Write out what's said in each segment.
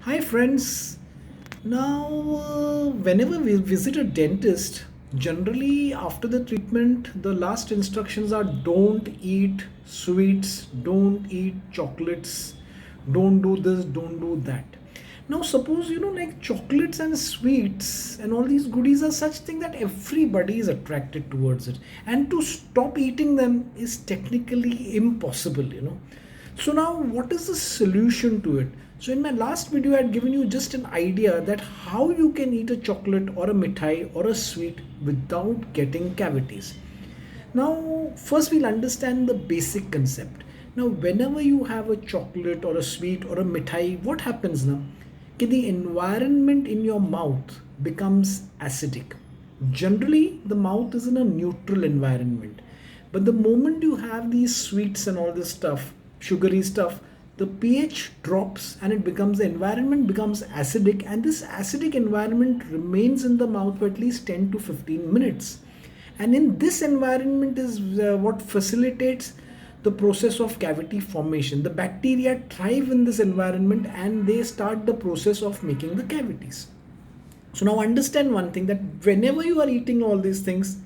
Hi friends. Now, whenever we visit a dentist, generally after the treatment, the last instructions are don't eat sweets, don't eat chocolates, don't do this, don't do that. Now, suppose like chocolates and sweets and all these goodies are such thing that everybody is attracted towards it, and to stop eating them is technically impossible. So now what is the solution to it? So in my last video, I had given you just an idea that how you can eat a chocolate or a mithai or a sweet without getting cavities. Now, first we'll understand the basic concept. Now, whenever you have a chocolate or a sweet or a mithai, what happens now? Okay, the environment in your mouth becomes acidic. Generally, the mouth is in a neutral environment. But the moment you have these sweets and all this stuff, sugary stuff, the pH drops and it becomes the environment becomes acidic, and this acidic environment remains in the mouth for at least 10 to 15 minutes. And in this environment is what facilitates the process of cavity formation. The bacteria thrive in this environment and they start the process of making the cavities. So now understand one thing, that whenever you are eating all these things,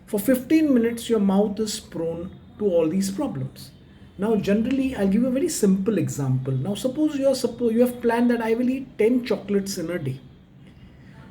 for 15 minutes your mouth is prone to all these problems. Now generally I'll give you a very simple example. Now suppose you have planned that I will eat 10 chocolates in a day.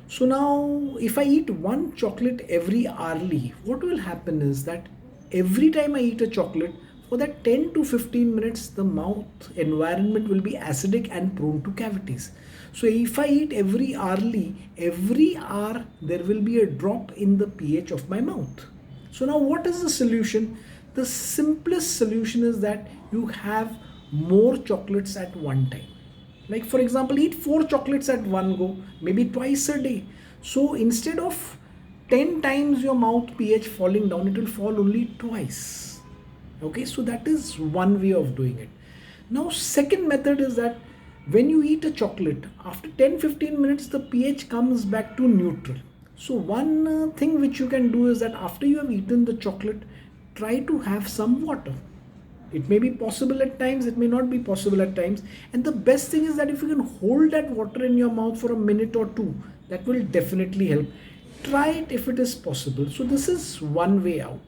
So now if I eat one chocolate every hourly, what will happen is that every time I eat a chocolate, for that 10 to 15 minutes the mouth environment will be acidic and prone to cavities. So if I eat every hourly, every hour there will be a drop in the pH of my mouth. So now what is the solution? The simplest solution is that you have more chocolates at one time. Like for example, eat 4 chocolates at one go, maybe twice a day. So instead of 10 times your mouth pH falling down, it will fall only twice. Okay, so that is one way of doing it. Now second method is that when you eat a chocolate, after 10-15 minutes the pH comes back to neutral. So one thing which you can do is that after you have eaten the chocolate, try to have some water. It may be possible at times, it may not be possible at times. And the best thing is that if you can hold that water in your mouth for a minute or two, that will definitely help. Try it if it is possible. So this is one way out.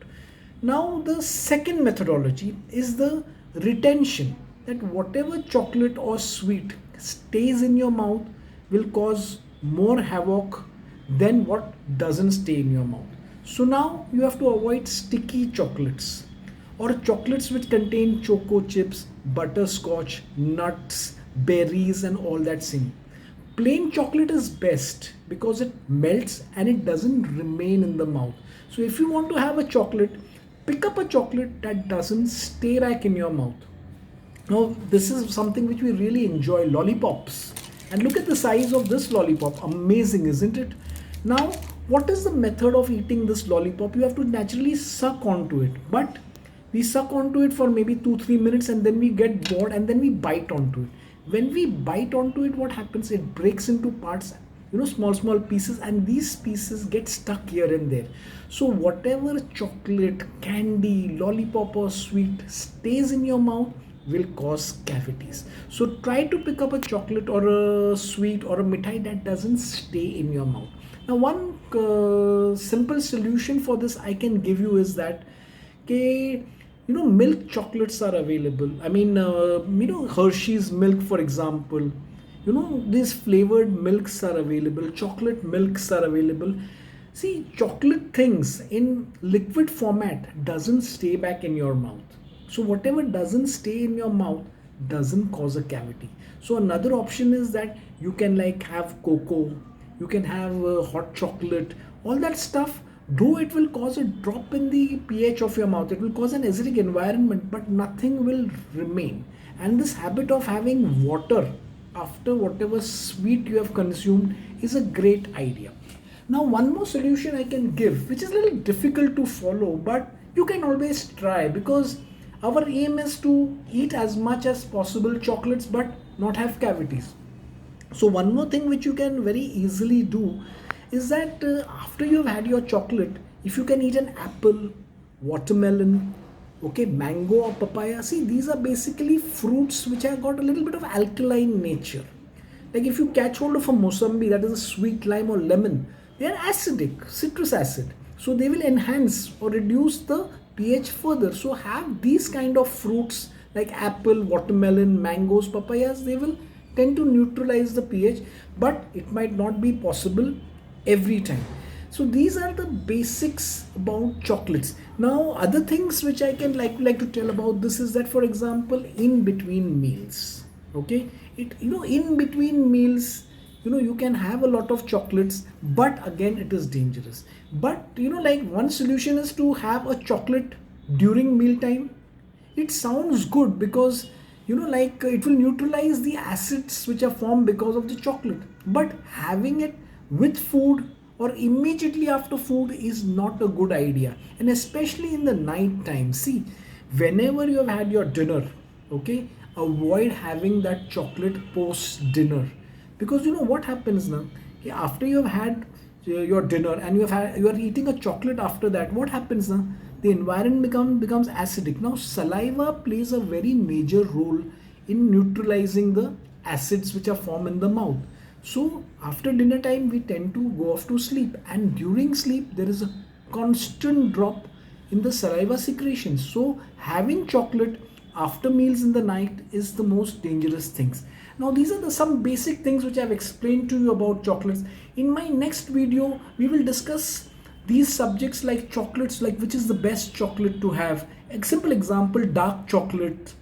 Now the second methodology is the retention, that whatever chocolate or sweet stays in your mouth will cause more havoc than what doesn't stay in your mouth. So now you have to avoid sticky chocolates or chocolates which contain choco chips, butterscotch, nuts, berries and all that thing. Plain chocolate is best because it melts and it doesn't remain in the mouth. So if you want to have a chocolate, pick up a chocolate that doesn't stay back in your mouth. Now this is something which we really enjoy, lollipops. And look at the size of this lollipop. Amazing, isn't it? Now what is the method of eating this lollipop? You have to naturally suck onto it, but we suck onto it for maybe 2-3 minutes and then we get bored and then we bite onto it. When we bite onto it, what happens? It breaks into parts, small pieces, and these pieces get stuck here and there. So whatever chocolate, candy, lollipop or sweet stays in your mouth will cause cavities. So try to pick up a chocolate or a sweet or a mithai that doesn't stay in your mouth. Now one simple solution for this I can give you is that, okay, milk chocolates are available. I mean, Hershey's milk, for example. These flavored milks are available. Chocolate milks are available. See, chocolate things in liquid format doesn't stay back in your mouth. So whatever doesn't stay in your mouth doesn't cause a cavity. So another option is that you can like have cocoa, you can have hot chocolate, all that stuff. Though it will cause a drop in the pH of your mouth, it will cause an acidic environment, but nothing will remain. And this habit of having water after whatever sweet you have consumed is a great idea. Now one more solution I can give, which is a little difficult to follow, but you can always try, because our aim is to eat as much as possible chocolates but not have cavities. So one more thing which you can very easily do is that after you've had your chocolate, if you can eat an apple, watermelon, okay, mango or papaya. See, these are basically fruits which have got a little bit of alkaline nature. Like if you catch hold of a Mosambi, that is a sweet lime or lemon, they are acidic, citrus acid. So they will enhance or reduce the pH further. So have these kind of fruits like apple, watermelon, mangoes, papayas, they will tend to neutralize the pH, but it might not be possible every time. So these are the basics about chocolates. Now other things which I can like to tell about this is that, for example, in between meals, okay, it, in between meals, you can have a lot of chocolates, but again it is dangerous. But like one solution is to have a chocolate during mealtime. It sounds good because like it will neutralize the acids which are formed because of the chocolate, but having it with food or immediately after food is not a good idea, and especially in the night time. See, whenever you have had your dinner, okay, avoid having that chocolate post dinner, because what happens now, after you have had your dinner and you are eating a chocolate after that, what happens now, the environment becomes acidic. Now saliva plays a very major role in neutralizing the acids which are formed in the mouth. So after dinner time we tend to go off to sleep, and during sleep there is a constant drop in the saliva secretions. So having chocolate after meals in the night is the most dangerous things. Now these are some basic things which I've explained to you about chocolates. In my next video we will discuss these subjects like chocolates, like which is the best chocolate to have. A simple example, dark chocolate.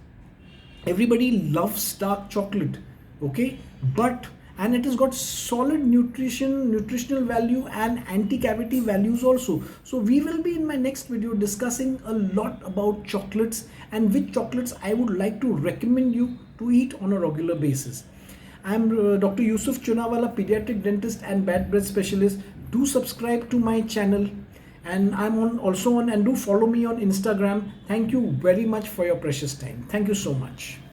Everybody loves dark chocolate, okay, but and it has got solid nutritional value and anti-cavity values also. So we will be in my next video discussing a lot about chocolates and which chocolates I would like to recommend you to eat on a regular basis. I'm Dr. Yusuf, Chunawala, pediatric dentist and bad breath specialist. Do subscribe to my channel, and I'm also on, and do follow me on Instagram. Thank you very much for your precious time. Thank you so much.